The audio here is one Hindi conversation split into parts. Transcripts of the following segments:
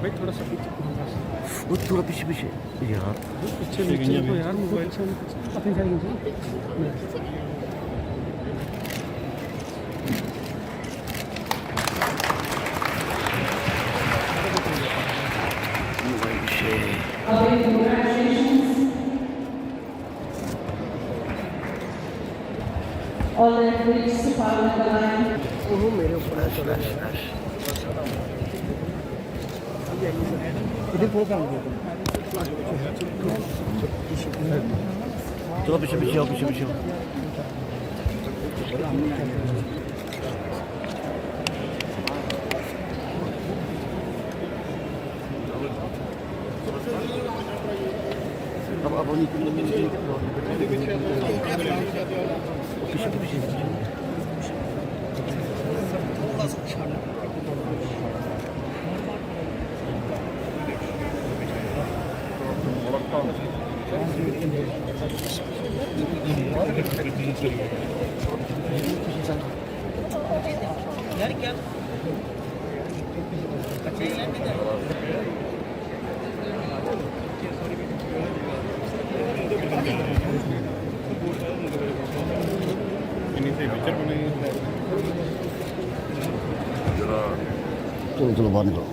भाई थोड़ा सा पीछे, वो थोड़ा पीछे पीछे यार, पीछे नीचे को यार, मोबाइल से अपनी side All athletes to follow the line. वो मेरे ऊपर है। चलो इधर थोड़ा काम किया, चलो पीछे पीछे आओ, पीछे पीछे आओ। अब पीछे पीछे चलो चलो बाहर निकलो।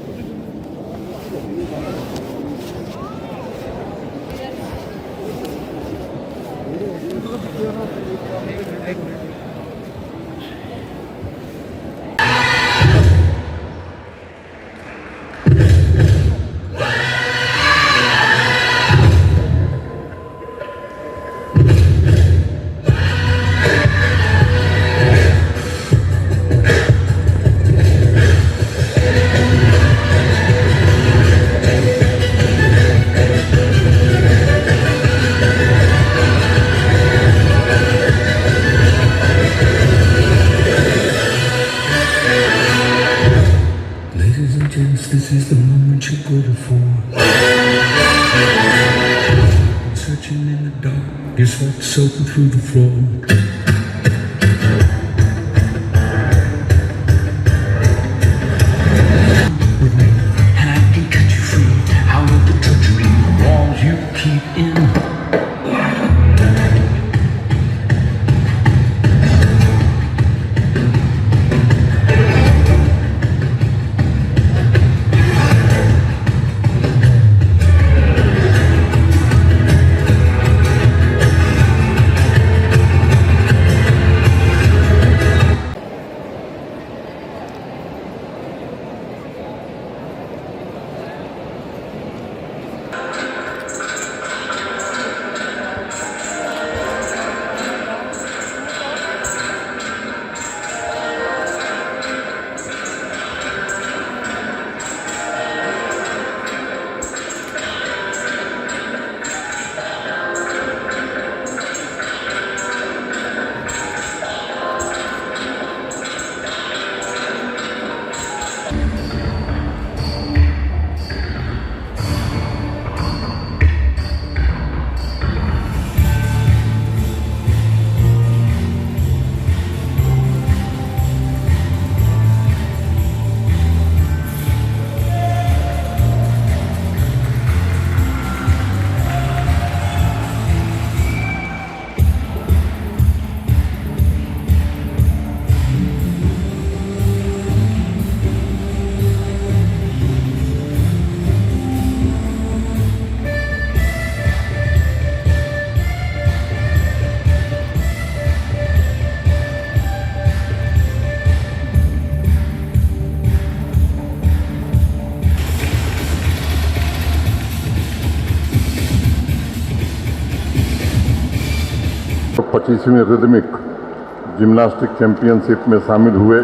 This is the moment you waited for. Searching in the dark, guess what's open through the floor. With me, and I can cut you free out of the drudgery, walls you keep in. पच्चीसवीं रिदमिक जिम्नास्टिक चैंपियनशिप में शामिल हुए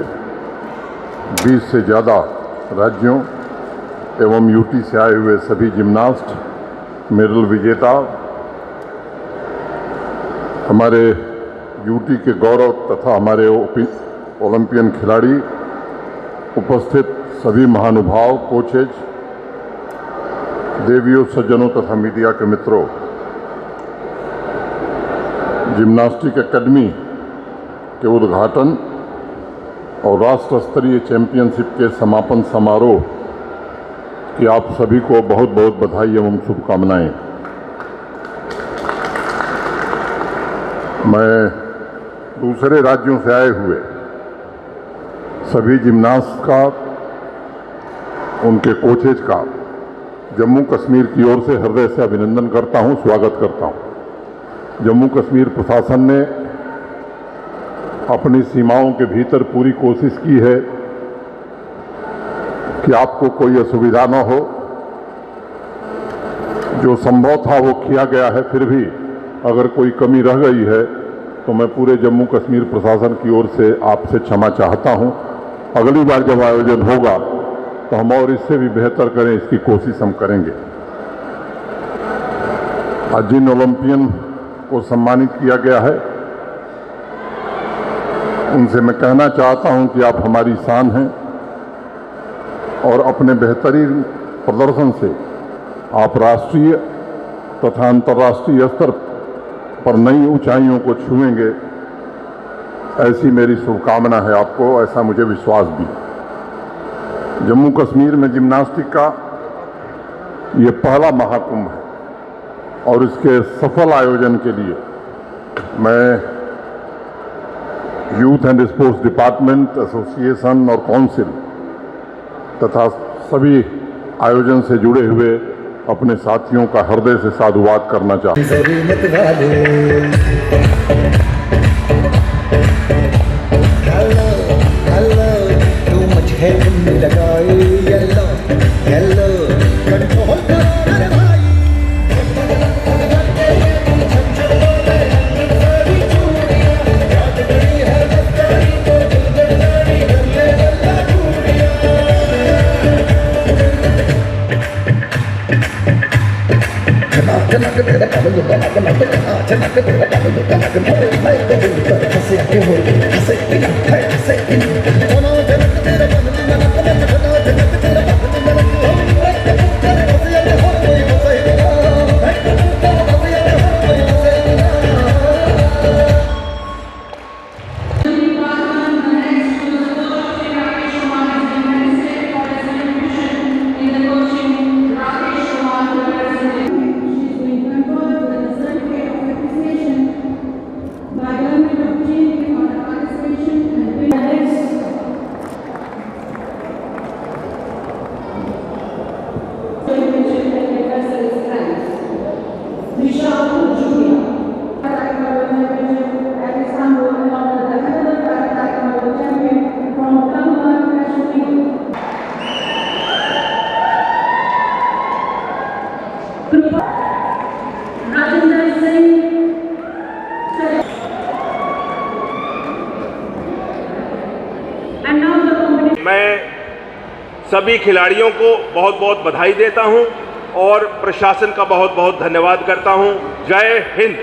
20 से ज़्यादा राज्यों एवं यूटी से आए हुए सभी जिम्नास्ट, मेडल विजेता, हमारे यूटी के गौरव तथा हमारे ओलंपियन खिलाड़ी, उपस्थित सभी महानुभाव, कोचेज, देवियों, सज्जनों तथा मीडिया के मित्रों, जिम्नास्टिक एकेडमी के उद्घाटन और राष्ट्र स्तरीय चैंपियनशिप के समापन समारोह कि आप सभी को बहुत बहुत बधाई एवं शुभकामनाएं। मैं दूसरे राज्यों से आए हुए सभी जिम्नास्ट का, उनके कोचेज का जम्मू कश्मीर की ओर से हृदय से अभिनंदन करता हूं, स्वागत करता हूं। जम्मू कश्मीर प्रशासन ने अपनी सीमाओं के भीतर पूरी कोशिश की है कि आपको कोई असुविधा न हो। जो संभव था वो किया गया है, फिर भी अगर कोई कमी रह गई है तो मैं पूरे जम्मू कश्मीर प्रशासन की ओर से आपसे क्षमा चाहता हूं। अगली बार जब आयोजन होगा तो हम और इससे भी बेहतर करें, इसकी कोशिश हम करेंगे। आज जिन ओलंपियन को सम्मानित किया गया है उनसे मैं कहना चाहता हूं कि आप हमारी शान हैं और अपने बेहतरीन प्रदर्शन से आप राष्ट्रीय तथा अंतर्राष्ट्रीय स्तर पर नई ऊंचाइयों को छुएंगे, ऐसी मेरी शुभकामना है आपको, ऐसा मुझे विश्वास भी। जम्मू कश्मीर में जिम्नास्टिक का ये पहला महाकुंभ है और इसके सफल आयोजन के लिए मैं youth and sports department, association और काउंसिल तथा सभी आयोजन से जुड़े हुए अपने साथियों का हृदय से साधुवाद करना चाहता मैं सभी खिलाड़ियों को बहुत बहुत बधाई देता हूं और प्रशासन का बहुत बहुत धन्यवाद करता हूं। जय Hind.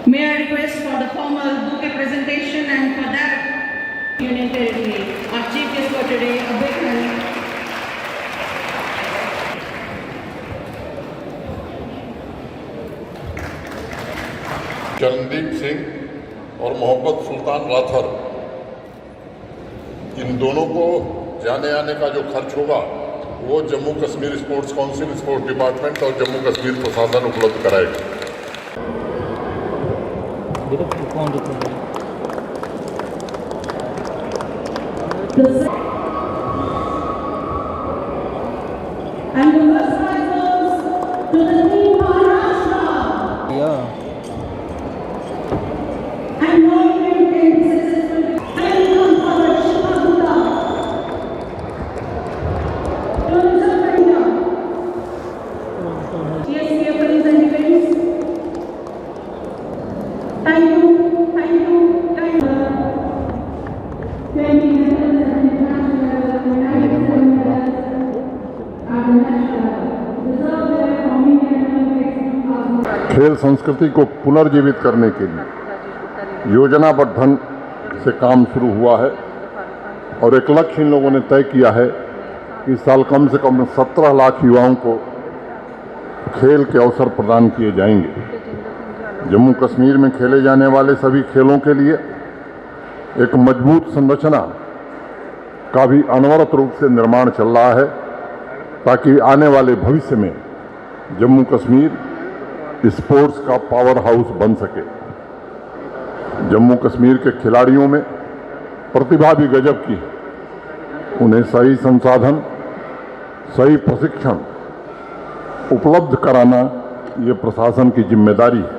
May I request for the formal bouquet presentation, and for that, Union Territory, our chief guest for today, a big hand. Charandeep Singh और मोहम्मद सुल्तान राठौर, इन दोनों को जाने आने का जो खर्च होगा वो Jammu Kashmir sports council, sports department और जम्मू कश्मीर प्रशासन उपलब्ध कराएगा। And the first prize goes to the team Maharashtra. And now we can successfully come forward Shiva Gupta. Tourism Punjab. TSPF representatives. Thank you. खेल संस्कृति को पुनर्जीवित करने के लिए योजनाबद्ध से काम शुरू हुआ है और एक लक्ष्य इन लोगों ने तय किया है कि इस साल कम से कम 17 लाख युवाओं को खेल के अवसर प्रदान किए जाएंगे। जम्मू कश्मीर में खेले जाने वाले सभी खेलों के लिए एक मजबूत संरचना का भी अनवरत रूप से निर्माण चल रहा है ताकि आने वाले भविष्य में जम्मू कश्मीर स्पोर्ट्स का पावर हाउस बन सके। जम्मू कश्मीर के खिलाड़ियों में प्रतिभा भी गजब की है। उन्हें सही संसाधन, सही प्रशिक्षण उपलब्ध कराना ये प्रशासन की जिम्मेदारी है।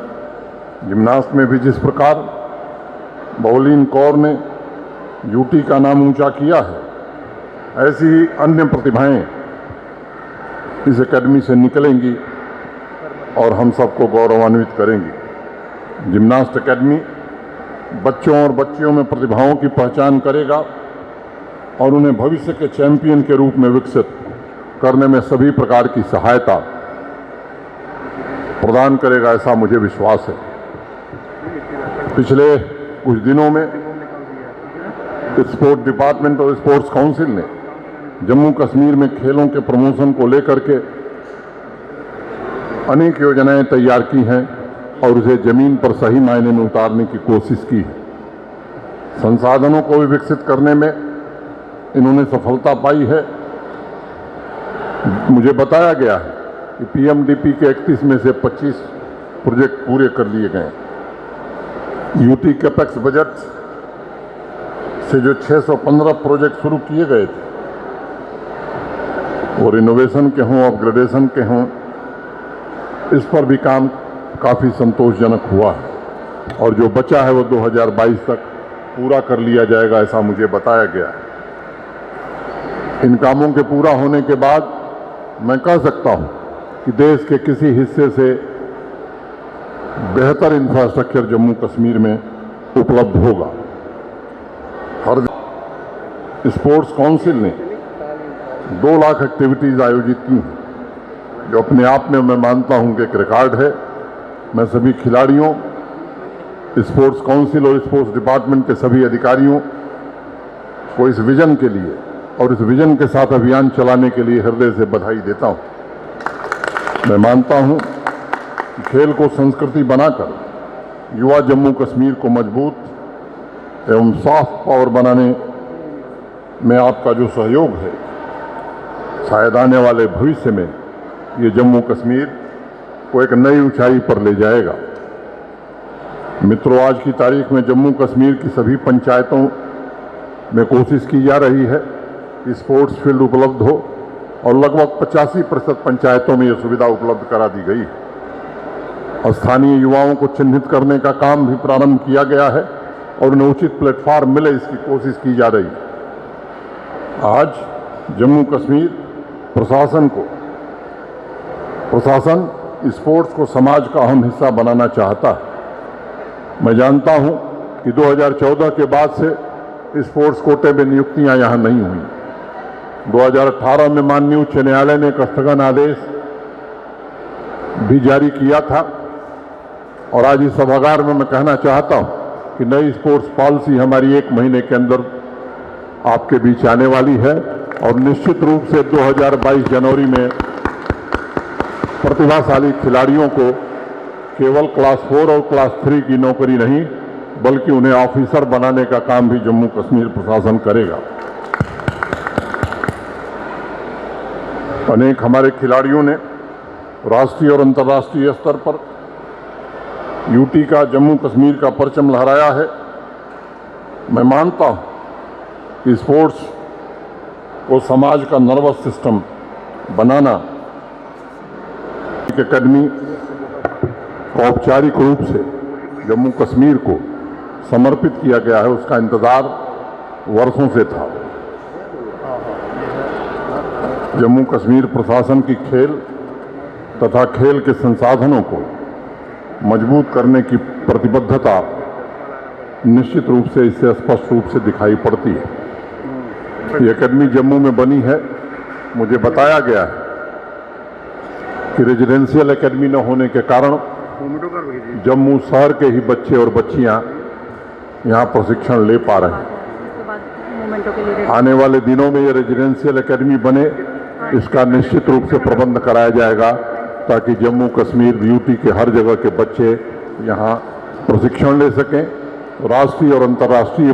जिम्नास्ट में भी जिस प्रकार बौलीन कौर ने यूटी का नाम ऊंचा किया है, ऐसी ही अन्य प्रतिभाएं इस एकेडमी से निकलेंगी और हम सबको गौरवान्वित करेंगी। जिम्नास्ट एकेडमी बच्चों और बच्चियों में प्रतिभाओं की पहचान करेगा और उन्हें भविष्य के चैंपियन के रूप में विकसित करने में सभी प्रकार की सहायता प्रदान करेगा, ऐसा मुझे विश्वास है। पिछले कुछ दिनों में स्पोर्ट्स डिपार्टमेंट और स्पोर्ट्स काउंसिल ने जम्मू कश्मीर में खेलों के प्रमोशन को लेकर के अनेक योजनाएं तैयार की हैं और उसे जमीन पर सही मायने में उतारने की कोशिश की है। संसाधनों को भी विकसित करने में इन्होंने सफलता पाई है। मुझे बताया गया है कि पीएमडीपी के 31 में से 25 प्रोजेक्ट पूरे कर लिए गए। यूटी कैपेक्स बजट से जो 615 प्रोजेक्ट शुरू किए गए थे, वो रिनोवेशन के हों, अपग्रेडेशन के हों, इस पर भी काम काफ़ी संतोषजनक हुआ है और जो बचा है वो 2022 तक पूरा कर लिया जाएगा, ऐसा मुझे बताया गया है। इन कामों के पूरा होने के बाद मैं कह सकता हूं कि देश के किसी हिस्से से बेहतर इंफ्रास्ट्रक्चर जम्मू कश्मीर में उपलब्ध होगा। हर स्पोर्ट्स काउंसिल ने 2 लाख एक्टिविटीज़ आयोजित की हैं, जो अपने आप में मैं मानता हूं कि एक रिकॉर्ड है। मैं सभी खिलाड़ियों, स्पोर्ट्स काउंसिल और स्पोर्ट्स डिपार्टमेंट के सभी अधिकारियों को इस विजन के लिए और इस विजन के साथ अभियान चलाने के लिए हृदय से बधाई देता हूं। मैं मानता हूं कि खेल को संस्कृति बनाकर युवा जम्मू कश्मीर को मजबूत एवं सॉफ्ट पावर बनाने में आपका जो सहयोग है, शायद आने वाले भविष्य में ये जम्मू कश्मीर को एक नई ऊंचाई पर ले जाएगा। मित्रों, आज की तारीख में जम्मू कश्मीर की सभी पंचायतों में कोशिश की जा रही है कि स्पोर्ट्स फील्ड उपलब्ध हो और लगभग 85% पंचायतों में यह सुविधा उपलब्ध करा दी गई है। स्थानीय युवाओं को चिन्हित करने का काम भी प्रारंभ किया गया है और उन्हें उचित प्लेटफॉर्म मिले, इसकी कोशिश की जा रही है। आज जम्मू कश्मीर प्रशासन स्पोर्ट्स को समाज का अहम हिस्सा बनाना चाहता है। मैं जानता हूं कि 2014 के बाद से स्पोर्ट्स कोटे में नियुक्तियां यहां नहीं हुई। 2018 में माननीय उच्च न्यायालय ने एक स्थगन आदेश भी जारी किया था और आज इस सभागार में मैं कहना चाहता हूं कि नई स्पोर्ट्स पॉलिसी हमारी 1 महीने के अंदर आपके बीच आने वाली है और निश्चित रूप से 2022 जनवरी में प्रतिभाशाली खिलाड़ियों को केवल क्लास 4 और क्लास 3 की नौकरी नहीं, बल्कि उन्हें ऑफिसर बनाने का काम भी जम्मू कश्मीर प्रशासन करेगा। अनेक हमारे खिलाड़ियों ने राष्ट्रीय और अंतर्राष्ट्रीय स्तर पर यूटी का, जम्मू कश्मीर का परचम लहराया है। मैं मानता हूं कि स्पोर्ट्स को समाज का नर्वस सिस्टम बनाना, एकेडमी औपचारिक रूप से जम्मू कश्मीर को समर्पित किया गया है, उसका इंतजार वर्षों से था। जम्मू कश्मीर प्रशासन की खेल तथा खेल के संसाधनों को मजबूत करने की प्रतिबद्धता निश्चित रूप से इससे स्पष्ट रूप से दिखाई पड़ती है। ये एकेडमी जम्मू में बनी है। मुझे बताया गया है कि रेजिडेंशियल एकेडमी न होने के कारण जम्मू शहर के ही बच्चे और बच्चियां यहाँ प्रशिक्षण ले पा रहे हैं। आने वाले दिनों में ये रेजिडेंशियल एकेडमी बने, इसका निश्चित रूप से प्रबंध कराया जाएगा ताकि जम्मू कश्मीर यूटी के हर जगह के बच्चे यहाँ प्रशिक्षण ले सकें, राष्ट्रीय और अंतर्राष्ट्रीय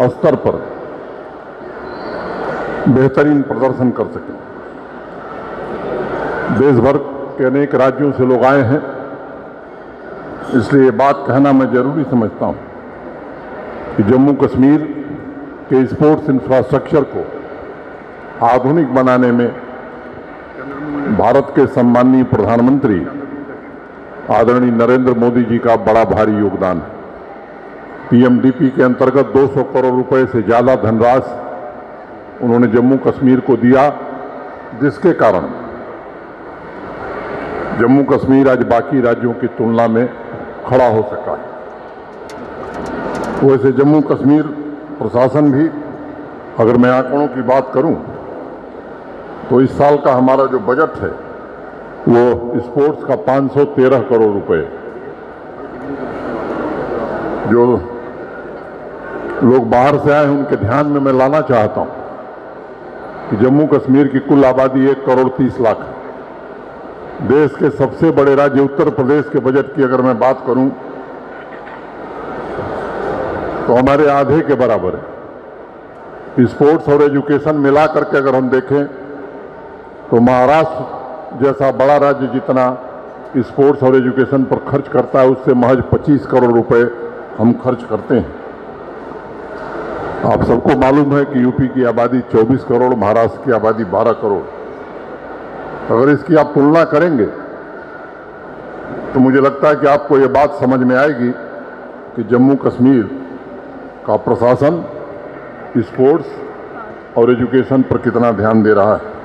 स्तर पर बेहतरीन प्रदर्शन कर सकें। देश भर के अनेक राज्यों से लोग आए हैं, इसलिए ये बात कहना मैं जरूरी समझता हूं कि जम्मू कश्मीर के स्पोर्ट्स इंफ्रास्ट्रक्चर को आधुनिक बनाने में भारत के सम्माननीय प्रधानमंत्री आदरणीय नरेंद्र मोदी जी का बड़ा भारी योगदान है। पीएमडीपी के अंतर्गत 200 करोड़ रुपए से ज़्यादा धनराशि उन्होंने जम्मू कश्मीर को दिया, जिसके कारण जम्मू कश्मीर आज बाकी राज्यों की तुलना में खड़ा हो सका है। वैसे जम्मू कश्मीर प्रशासन भी, अगर मैं आंकड़ों की बात करूं, तो इस साल का हमारा जो बजट है वो स्पोर्ट्स का 513 करोड़ रुपए। जो लोग बाहर से आए हैं उनके ध्यान में मैं लाना चाहता हूं कि जम्मू कश्मीर की कुल आबादी 1 करोड़ 30 लाख है। देश के सबसे बड़े राज्य उत्तर प्रदेश के बजट की अगर मैं बात करूं तो हमारे आधे के बराबर है। स्पोर्ट्स और एजुकेशन मिला करके अगर हम देखें तो महाराष्ट्र जैसा बड़ा राज्य जितना स्पोर्ट्स और एजुकेशन पर खर्च करता है, उससे महज 25 करोड़ रुपए हम खर्च करते हैं। आप सबको मालूम है कि यूपी की आबादी 24 करोड़, महाराष्ट्र की आबादी 12 करोड़। अगर इसकी आप तुलना करेंगे तो मुझे लगता है कि आपको ये बात समझ में आएगी कि जम्मू कश्मीर का प्रशासन स्पोर्ट्स और एजुकेशन पर कितना ध्यान दे रहा है।